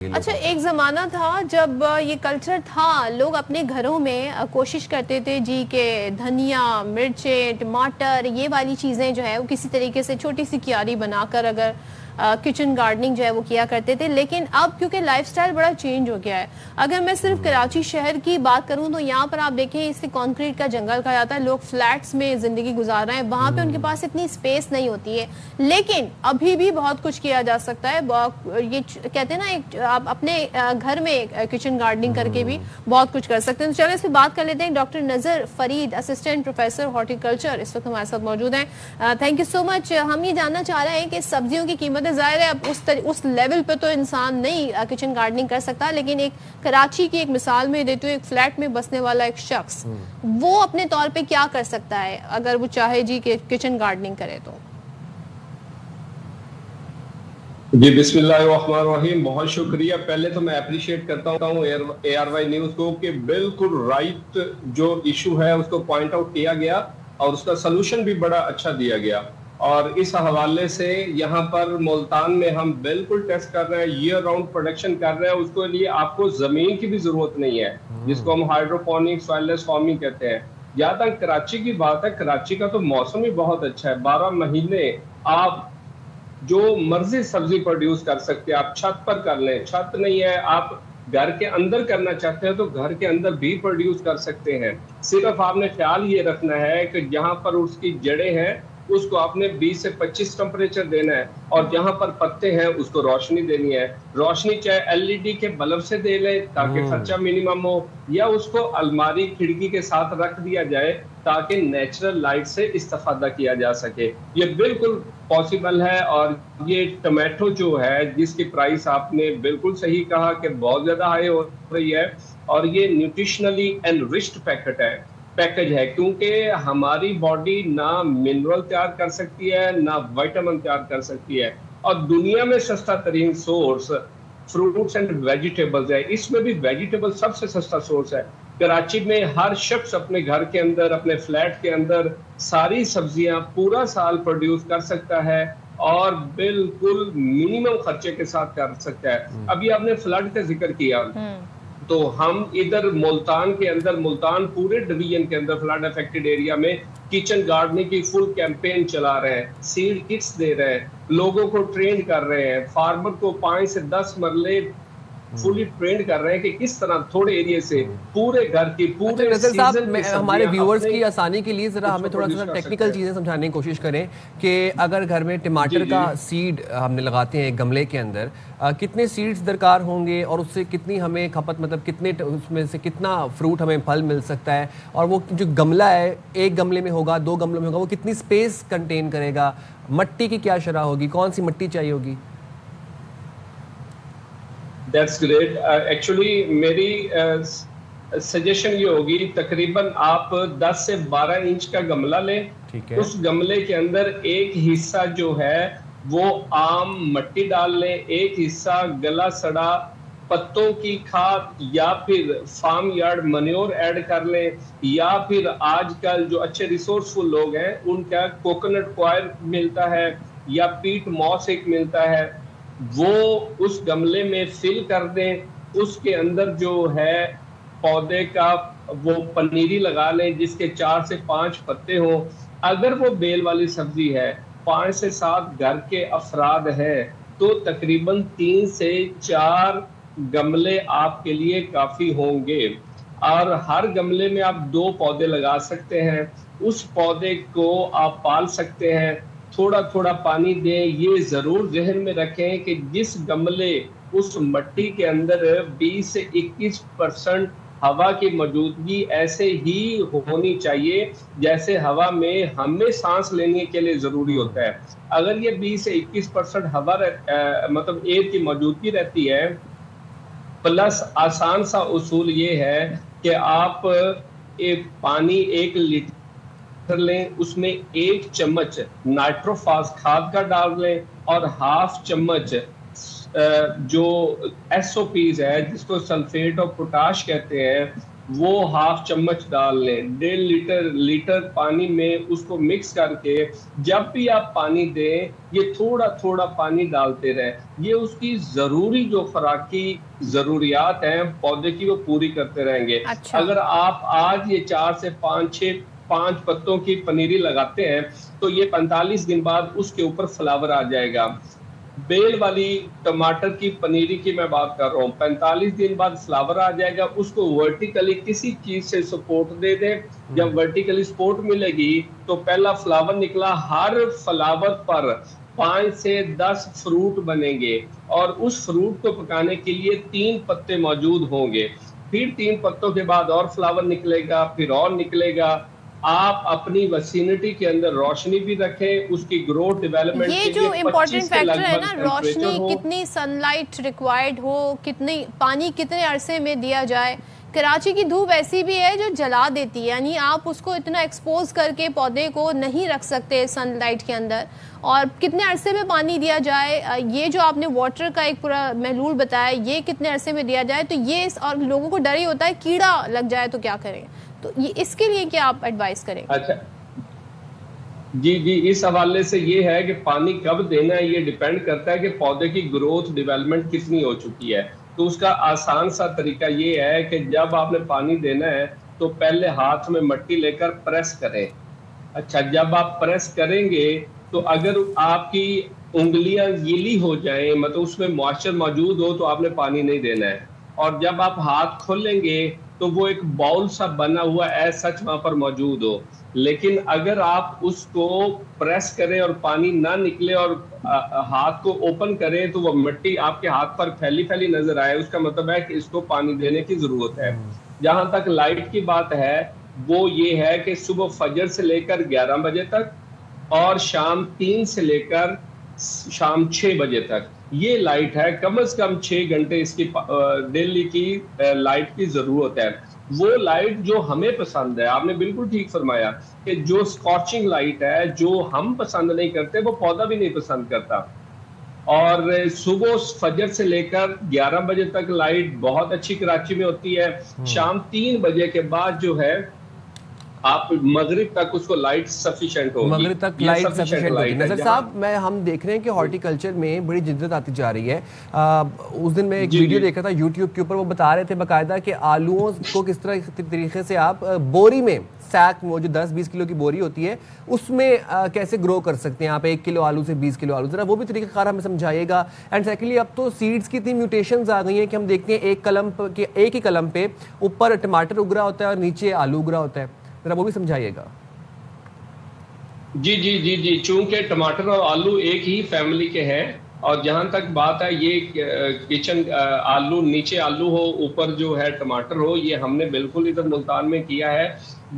अच्छा, लोगों को। एक ज़माना था जब ये कल्चर था, लोग अपने घरों में कोशिश करते थे जी के धनिया, मिर्चें, टमाटर ये वाली चीज़ें जो है वो किसी तरीके से छोटी सी क्यारी बनाकर अगर किचन गार्डनिंग जो है वो किया करते थे। लेकिन अब क्योंकि लाइफस्टाइल बड़ा चेंज हो गया है, अगर मैं सिर्फ कराची शहर की बात करूं तो यहाँ पर आप देखें इसे कंक्रीट का जंगल कहा जाता है, लोग फ्लैट्स में ज़िंदगी गुजार रहे हैं, वहाँ पे उनके पास इतनी स्पेस नहीं होती है। लेकिन अभी भी बहुत कुछ किया जा सकता है। ये कहते हैं ना, एक आप अपने घर में किचन गार्डनिंग करके भी बहुत कुछ कर सकते हैं। तो चलो इस पर बात कर लेते हैं। डॉक्टर नज़र फरीद, असिस्टेंट प्रोफेसर हॉर्टिकल्चर, इस वक्त हमारे साथ मौजूद हैं। Thank you so much. हम ये जानना चाह रहे हैं कि सब्जियों की कीमतें, ज़ाहिर है अब उस लेवल पे तो इंसान नहीं किचन गार्डनिंग कर सकता, लेकिन एक कराची की एक मिसाल में देते हुए एक फ्लैट में बसने वाला एक शख्स, वो अपने तौर पे क्या कर सकता है अगर वो चाहे जी कि किचन गार्डनिंग करे तो? जी बिस्मिल्लाहिर्रहमानिर्रहीम। बहुत शुक्रिया। पहले तो मैं अप्रिशिएट करता हूँ ARY न्यूज को कि बिल्कुल राइट जो इशू है उसको पॉइंट आउट किया गया और उसका सलूशन भी बड़ा अच्छा दिया गया। और इस हवाले से यहाँ पर मुल्तान में हम बिल्कुल टेस्ट कर रहे हैं, ईयर राउंड प्रोडक्शन कर रहे हैं। उसके लिए आपको जमीन की भी जरूरत नहीं है, जिसको हम हाइड्रोपोनिक सॉइललेस फार्मिंग कहते हैं। जहां तक कराची की बात है, कराची का तो मौसम ही बहुत अच्छा है। 12 महीने आप जो मर्जी सब्जी प्रोड्यूस कर सकते हैं। आप छत पर कर लें, छत नहीं है, आप घर के अंदर करना चाहते हैं तो घर के अंदर भी प्रोड्यूस कर सकते हैं। सिर्फ आपने ख्याल ये रखना है कि जहां पर उसकी जड़ें हैं उसको आपने 20 से 25 टेम्परेचर देना है, और जहां पर पत्ते हैं उसको रोशनी देनी है। रोशनी चाहे LED के बल्ब से दे लें ताकि खर्चा मिनिमम हो, या उसको अलमारी खिड़की के साथ रख दिया जाए ताकि नेचुरल लाइट से इस्तेफादा किया जा सके। ये बिल्कुल पॉसिबल है। और ये टमाटो जो है जिसकी प्राइस आपने बिल्कुल सही कहा कि बहुत ज्यादा हाई हो रही है, और ये न्यूट्रिशनली एनरिच्ड पैकेज है, क्योंकि हमारी बॉडी ना मिनरल तैयार कर सकती है ना विटामिन तैयार कर सकती है। और दुनिया में सस्ता तरीन सोर्स फ्रूट्स एंड वेजिटेबल्स है। इसमें भी वेजिटेबल सबसे सस्ता सोर्स है। कराची में हर शख्स अपने घर के अंदर, अपने फ्लैट के अंदर सारी सब्जियां पूरा साल प्रोड्यूस कर सकता है, और बिल्कुल मिनिमम खर्चे के साथ कर सकता है। अभी आपने फ्लड का जिक्र किया, तो हम इधर मुल्तान के अंदर, मुल्तान पूरे डिवीजन के अंदर फ्लड अफेक्टेड एरिया में किचन गार्डनिंग की फुल कैंपेन चला रहे हैं। सीड किट्स दे रहे हैं, लोगों को ट्रेन कर रहे हैं, फार्मर को 5 से 10 मरले फुली ट्रेंड कर रहे हैं कि किस तरह थोड़े एरिया से पूरे घर की पूरे नजर साहब, सीजन की हमारे व्यूअर्स अपने की आसानी के लिए जरा हमें थोड़ा सा टेक्निकल चीजें समझाने की कोशिश करें कि अगर घर में टमाटर का सीड हमने लगाते हैं गमले के अंदर, कितने सीड्स दरकार होंगे और उससे कितनी हमें खपत, मतलब कितने उसमें से कितना फ्रूट हमें फल मिल सकता है, और वो जो गमला है एक गमले में होगा, 2 गमलों में होगा, वो कितनी स्पेस कंटेन करेगा, मट्टी की क्या शरह होगी, कौन सी मट्टी चाहिए होगी? That's great. एक्चुअली मेरी सजेशन ये होगी, तकरीबन आप 10 से 12 इंच का गमला लें। ठीक है। उस गमले के अंदर एक हिस्सा जो है वो आम मट्टी डाल लें, एक हिस्सा गला सड़ा पत्तों की खाद या फिर फार्म यार्ड मन्योर ऐड कर लें, या फिर आजकल जो अच्छे रिसोर्सफुल लोग हैं उनका कोकोनट कॉयल मिलता है या पीट मॉस एक मिलता है, वो उस गमले में फिल कर दें। उसके अंदर जो है पौधे का वो पनीरी लगा लें जिसके 4 से 5 पत्ते हों। अगर वो बेल वाली सब्जी है, 5 से 7 घर के अफराद हैं, तो तकरीबन 3 से 4 गमले आपके लिए काफी होंगे। और हर गमले में आप 2 पौधे लगा सकते हैं। उस पौधे को आप पाल सकते हैं, थोड़ा थोड़ा पानी दें। ये जरूर जहन में रखें कि जिस गमले उस मट्टी के अंदर 20 से 21% हवा की मौजूदगी ऐसे ही होनी चाहिए जैसे हवा में हमें सांस लेने के लिए जरूरी होता है। अगर ये 20 से 21% हवा मतलब एयर की मौजूदगी रहती है, प्लस आसान सा उसूल ये है कि आप पानी 1 लीटर लें, उसमें 1 चम्मच नाइट्रोफास खाद का डाल लें और ½ चम्मच जो SOPs है जिसको सल्फेट ऑफ पोटाश कहते हैं वो हाफ चम्मच डाल लें। 1.5 लीटर पानी में उसको मिक्स करके जब भी आप पानी दें, ये थोड़ा थोड़ा पानी डालते रहें। ये उसकी जरूरी जो खुराकी जरूरियात हैं पौधे की, वो पूरी करते रहेंगे। अच्छा। अगर आप आज ये 4 से 5 पत्तों की पनीरी लगाते हैं तो ये 45 दिन बाद उसके ऊपर फ्लावर आ जाएगा। बेल वाली टमाटर की पनीरी की मैं बात कर रहा हूँ, 45 दिन बाद फ्लावर आ जाएगा। उसको वर्टिकली किसी चीज से सपोर्ट दे दें। जब वर्टिकली सपोर्ट मिलेगी तो पहला फ्लावर निकला, हर फ्लावर पर 5 से 10 फ्रूट बनेंगे और उस फ्रूट को पकाने के लिए 3 पत्ते मौजूद होंगे। फिर 3 पत्तों के बाद और फ्लावर निकलेगा, फिर और निकलेगा। आप अपनी वसीनिटी के अंदर रोशनी भी रखें, उसकी ग्रोथ डेवलपमेंट ये के जो लिए इम्पोर्टेंट 25 के फैक्टर है लगभग ना, टेम्परेचर रोशनी, हो। कितनी सनलाइट रिक्वायर्ड हो, कितनी पानी कितने अरसे में दिया जाए। कराची की धूप ऐसी भी है जो जला देती है, यानी आप उसको इतना एक्सपोज करके पौधे को नहीं रख सकते सनलाइट के अंदर। और कितने अरसे में पानी दिया जाए, ये जो आपने वाटर का एक पूरा महलूल बताया, ये कितने अरसे में दिया जाए, तो ये और लोगों को डर ही होता है कीड़ा लग जाए तो क्या करें, तो ये इसके लिए क्या आप एडवाइस करें? अच्छा जी जी, इस हवाले से ये है कि पानी कब देना है, ये डिपेंड करता है कि पौधे की ग्रोथ डेवलपमेंट कितनी हो चुकी है। तो उसका आसान सा तरीका ये है कि जब आपने पानी देना है तो पहले हाथ में मिट्टी लेकर प्रेस करें। अच्छा, जब आप प्रेस करेंगे तो अगर आपकी उंगलियां गीली हो जाएं, मतलब उसमें मॉइस्चर मौजूद हो, तो आपने पानी नहीं देना है। और जब आप हाथ खोलेंगे तो वो एक बाउल सा बना हुआ ऐसा सच वहां पर मौजूद हो। लेकिन अगर आप उसको प्रेस करें और पानी ना निकले और हाथ को ओपन करें तो वो मिट्टी आपके हाथ पर फैली फैली नजर आए, उसका मतलब है कि इसको पानी देने की जरूरत है। जहां तक लाइट की बात है, वो ये है कि सुबह फजर से लेकर 11 बजे तक और शाम 3 से लेकर शाम 6 बजे तक ये लाइट है। कम से कम 6 घंटे इसकी डेली की लाइट की जरूरत है। वो लाइट जो हमें पसंद है, आपने बिल्कुल ठीक फरमाया कि जो स्कॉचिंग लाइट है, जो हम पसंद नहीं करते, वो पौधा भी नहीं पसंद करता। और सुबह फजर से लेकर 11 बजे तक लाइट बहुत अच्छी कराची में होती है। शाम 3 बजे के बाद जो है आप मगरिब तक उसको लाइट सफिशिएंट होगी, मगरिब तक लाइट सफिशिएंट होगी। नजर साहब, मैं हम देख रहे हैं कि हॉर्टिकल्चर में बड़ी जिद्दत आती जा रही है। उस दिन मैं एक वीडियो देख रहा था यूट्यूब के ऊपर, वो बता रहे थे बाकायदा कि आलूओं को किस तरह तरीके से आप बोरी में, सैक, वो जो 10-20 किलो की बोरी होती है, उसमें कैसे ग्रो कर सकते हैं आप 1 किलो आलू से 20 किलो आलू। जरा वो भी तरीक़ाकार हमें समझाइएगा। एंड सेकेंडली, अब तो सीड्स की इतनी म्यूटेशंस आ गई हैं कि हम देखते हैं एक ही कलम पे ऊपर टमाटर उग रहा होता है और नीचे आलू उग रहा होता है। जरा वो भी समझाइएगा। जी जी जी जी, चूंकि टमाटर और आलू एक ही फैमिली के हैं, और जहां तक बात है ये किचन आलू, नीचे आलू हो ऊपर जो है टमाटर हो, ये हमने बिल्कुल इधर मुल्तान में किया है।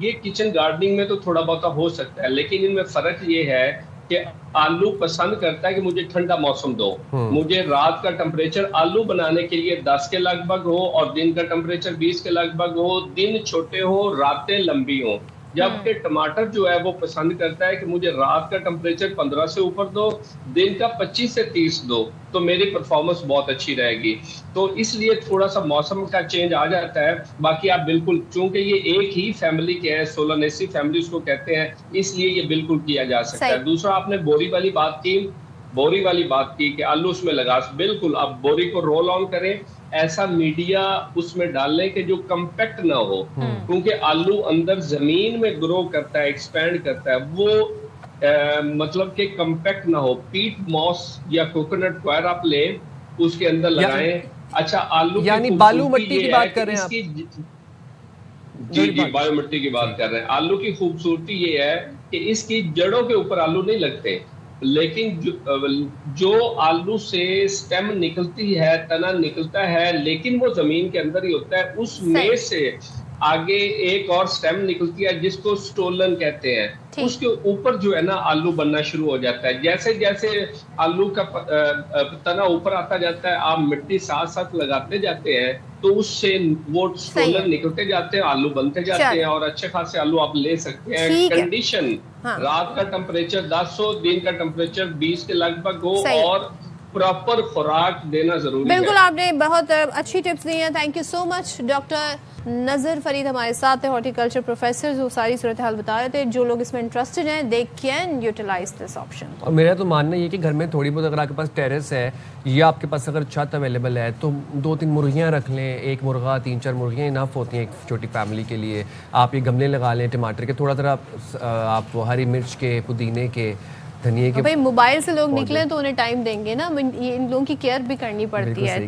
ये किचन गार्डनिंग में तो थोड़ा बहुत हो सकता है, लेकिन इनमें फर्क ये है कि आलू पसंद करता है कि मुझे ठंडा मौसम दो, मुझे रात का टेम्परेचर आलू बनाने के लिए 10 के लगभग हो और दिन का टेम्परेचर 20 के लगभग हो, दिन छोटे हो, रातें लंबी हो। जबकि टमाटर जो है वो पसंद करता है कि मुझे रात का टेम्परेचर 15 से ऊपर दो, दिन का 25 से 30 दो, तो मेरी परफॉर्मेंस बहुत अच्छी रहेगी। तो इसलिए थोड़ा सा मौसम का चेंज आ जाता है। बाकी आप बिल्कुल, चूंकि ये एक ही फैमिली के हैं, सोलानेसी फैमिली उसको कहते हैं, इसलिए ये बिल्कुल किया जा सकता है। दूसरा, आपने बोरी वाली बात की कि आलू उसमें लगा, बिल्कुल आप बोरी को रोल ऑन करें, ऐसा मीडिया उसमें डालने के जो कंपैक्ट ना हो, क्योंकि आलू अंदर जमीन में ग्रो करता है, एक्सपैंड करता है, वो मतलब कि कंपैक्ट ना हो। पीट मॉस या कोकोनट क्वायर आप लें, उसके अंदर लगाएं। अच्छा, आलू यानी बालू मिट्टी की बात कर रहे हैं आप? जी जी, बायो मिट्टी की बात कर रहे हैं। आलू की खूबसूरती ये है कि इसकी जड़ों के ऊपर आलू नहीं लगते, लेकिन जो आलू से स्टेम निकलती है, तना निकलता है, लेकिन वो जमीन के अंदर ही होता है। उसमें से आगे एक और स्टेम निकलती है जिसको स्टोलन कहते हैं, उसके ऊपर जो है ना आलू बनना शुरू हो जाता है। जैसे जैसे आलू का तना ऊपर आता जाता है, आप मिट्टी साथ साथ लगाते जाते हैं, तो उससे वो स्टोलन निकलते जाते हैं, आलू बनते जाते हैं और अच्छे खासे आलू आप ले सकते हैं। कंडीशन, रात का टेम्परेचर 10 हो, दिन का टेम्परेचर 20 के लगभग हो और प्रॉपर खुराक देना जरूरी बिल्कुल, है। आपने बहुत अच्छी टिप्स दी हैं। Thank you so much. Doctor नज़र फरीद हमारे साथ है, हॉर्टिकल्चर प्रोफेसर, जो सारी सूरत हाल बता रहे थे। जो लोग इसमें इंटरेस्टेड हैं, they can utilise this option. और मेरा तो मानना ये है कि घर में थोड़ी बहुत अगर आपके पास टेरेस है या आपके पास अगर छत अवेलेबल है तो 2-3 मुर्गियाँ रख लें। एक मुर्गा, 3-4 मुर्गियाँ इनफ होती हैं एक छोटी फैमिली के लिए। आप ये गमले लगा लें टमाटर के, थोड़ा थोड़ा आप हरी मिर्च के, पुदीने के, धनिए के। भाई मोबाइल से लोग निकले तो उन्हें टाइम देंगे ना, इन लोगों की केयर भी करनी पड़ती बिल्कुल है। सही।